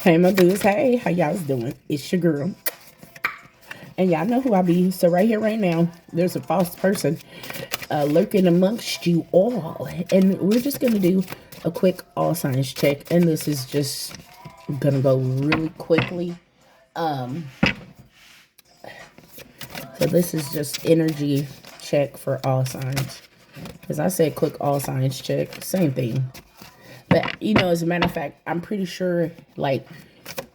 Hey, my dudes. Hey, how y'all's doing? It's your girl. And y'all know who I be. So right here, right now, there's a false person lurking amongst you all. And we're just going to do a quick all signs check. And this is just going to go really quickly. So this is just energy check for all signs. Because I said quick all signs check. Same thing. But, you know, as a matter of fact, I'm pretty sure, like,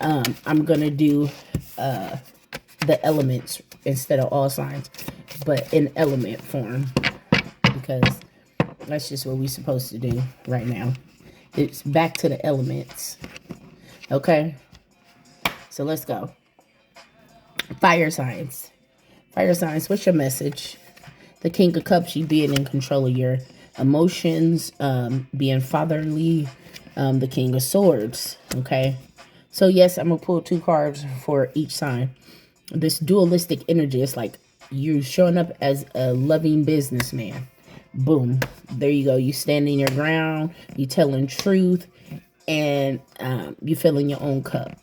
I'm going to do the elements instead of all signs, but in element form, because that's just what we're supposed to do right now. It's back to the elements. Okay? So let's go. Fire signs. Fire signs, what's your message? The King of Cups, you being in control of your emotions, being fatherly, the King of Swords, okay? So yes, I'm going to pull 2 cards for each sign. This dualistic energy is like you're showing up as a loving businessman. Boom. There you go. You standing your ground, you telling truth, and you filling your own cup.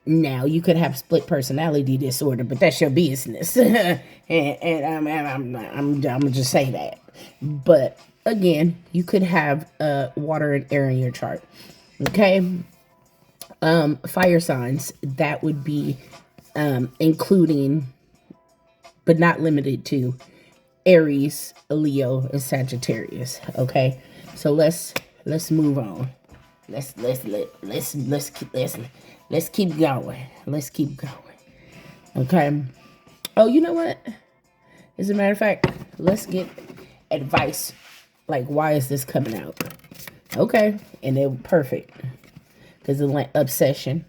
Now, you could have split personality disorder, but that's your business. and I'm gonna just say that. But again, you could have water and air in your chart. Okay. Fire signs, that would be including, but not limited to, Aries, Leo, and Sagittarius. Okay. So let's move on. Let's keep going. Let's keep going. Okay. Oh, you know what? As a matter of fact, let's get advice. Like, why is this coming out? Okay. And they're perfect. Because of like obsession.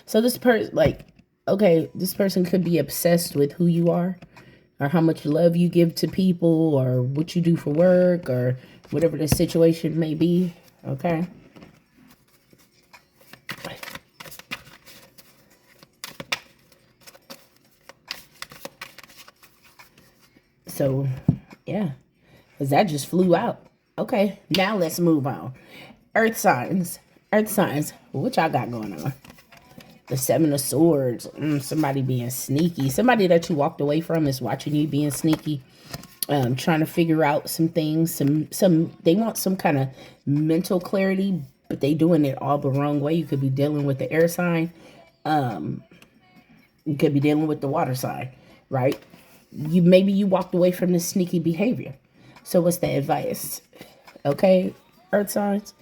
So this person, like, okay, this person could be obsessed with who you are, or how much love you give to people, or what you do for work, or whatever the situation may be. Okay. So, yeah, because that just flew out. Okay, now let's move on. Earth signs. Earth signs. What y'all got going on? The 7 of Swords. Somebody being sneaky. Somebody that you walked away from is watching you being sneaky. Trying to figure out some things. They want some kind of mental clarity, but they doing it all the wrong way. You could be dealing with the air sign. You could be dealing with the water sign, right? Maybe you walked away from this sneaky behavior. So what's the advice? Okay, earth signs.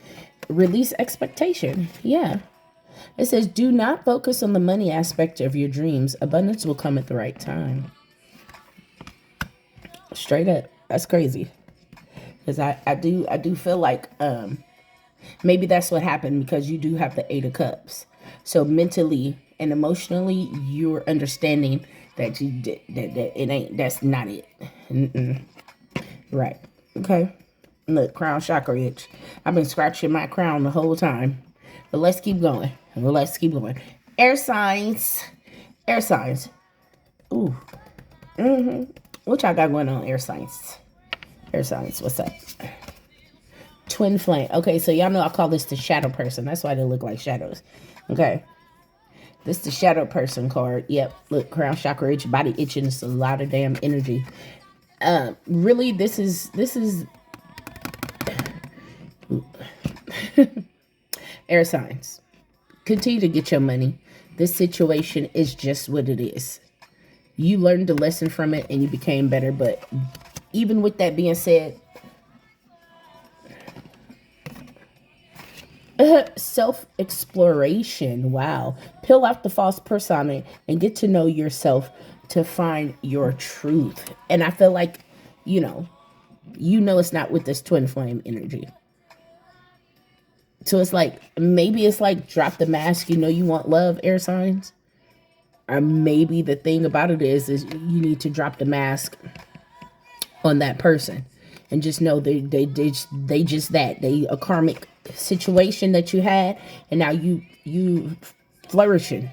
Release expectation. Yeah. It says, do not focus on the money aspect of your dreams. Abundance will come at the right time. Straight up. That's crazy. Because I do feel like maybe that's what happened, because you do have the 8 of Cups. So mentally and emotionally, you're understanding that you did that it ain't, that's not it. Right. Okay. Look, crown chakra itch. I've been scratching my crown the whole time. But let's keep going. Let's keep going. Air signs. Air signs. Ooh. What y'all got going on, air signs? Air signs. What's up? Twin flame. Okay, so y'all know I call this the shadow person. That's why they look like shadows. Okay. This is the shadow person card. Yep. Look, crown chakra itch, body itching. It's a lot of damn energy. Really, this is air signs. Continue to get your money. This situation is just what it is. You learned a lesson from it and you became better. But even with that being said, self-exploration. Wow. Peel off the false persona and get to know yourself to find your truth. And I feel like, you know it's not with this twin flame energy. So it's like, maybe it's like drop the mask. You want love, air signs. Or maybe the thing about it is you need to drop the mask on that person and just know they just that. They a karmic situation that you had, and now you flourishing.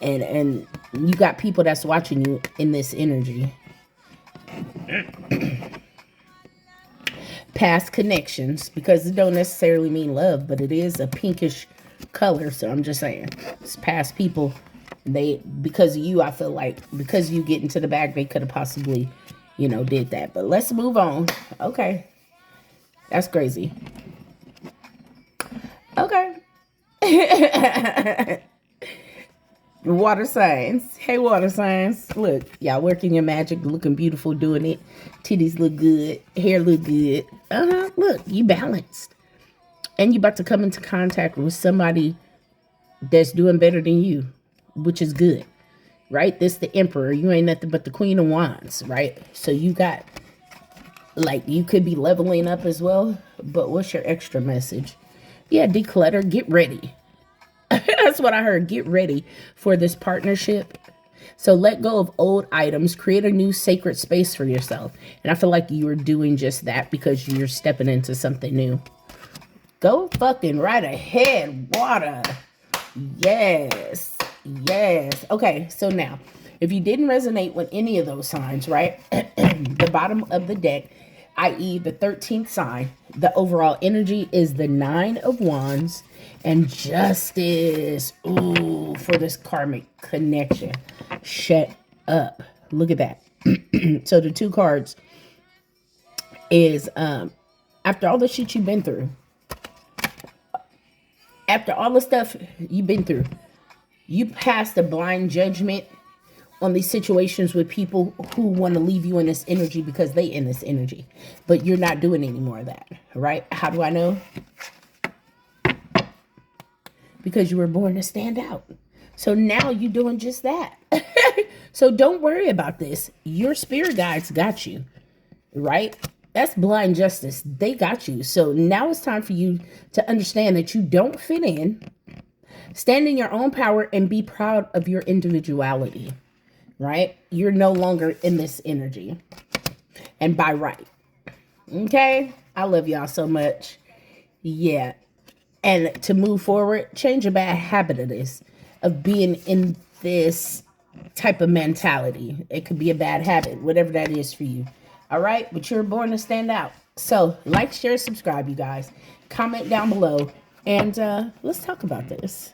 And you got people that's watching you in this energy. past connections, because it don't necessarily mean love, but it is a pinkish color. So I'm just saying, it's past people. They, because of you, I feel like because you get into the bag, they could have possibly, you know, did that. But let's move on. Okay, that's crazy. Okay. Water signs. Hey, water signs. Look, y'all working your magic, looking beautiful, doing it. Titties look good. Hair look good. Look, you balanced. And you about to come into contact with somebody that's doing better than you, which is good, right? This the Emperor. You ain't nothing but the Queen of Wands, right? So you got, like, you could be leveling up as well. But what's your extra message? Yeah, declutter. Get ready. That's what I heard. Get ready for this partnership. So let go of old items. Create a new sacred space for yourself. And I feel like you are doing just that because you're stepping into something new. Go fucking right ahead, water. Yes. Yes. Okay, so now, if you didn't resonate with any of those signs, right? The bottom of the deck, i.e. the 13th sign, the overall energy is the 9 of Wands and Justice. Ooh, for this karmic connection. Shut up. Look at that. So the 2 cards is, after all the shit you've been through, after all the stuff you've been through, you passed a blind judgment on these situations with people who want to leave you in this energy because they in this energy. But you're not doing any more of that, right? How do I know? Because you were born to stand out. So now you're doing just that. So don't worry about this. Your spirit guides got you, right? That's blind justice. They got you. So now it's time for you to understand that you don't fit in. Stand in your own power and be proud of your individuality, right? You're no longer in this energy. And by right. Okay? I love y'all so much. Yeah. And to move forward, change a bad habit of this, of being in this type of mentality. It could be a bad habit, whatever that is for you. All right? But you're born to stand out. So like, share, subscribe, you guys. Comment down below. And let's talk about this.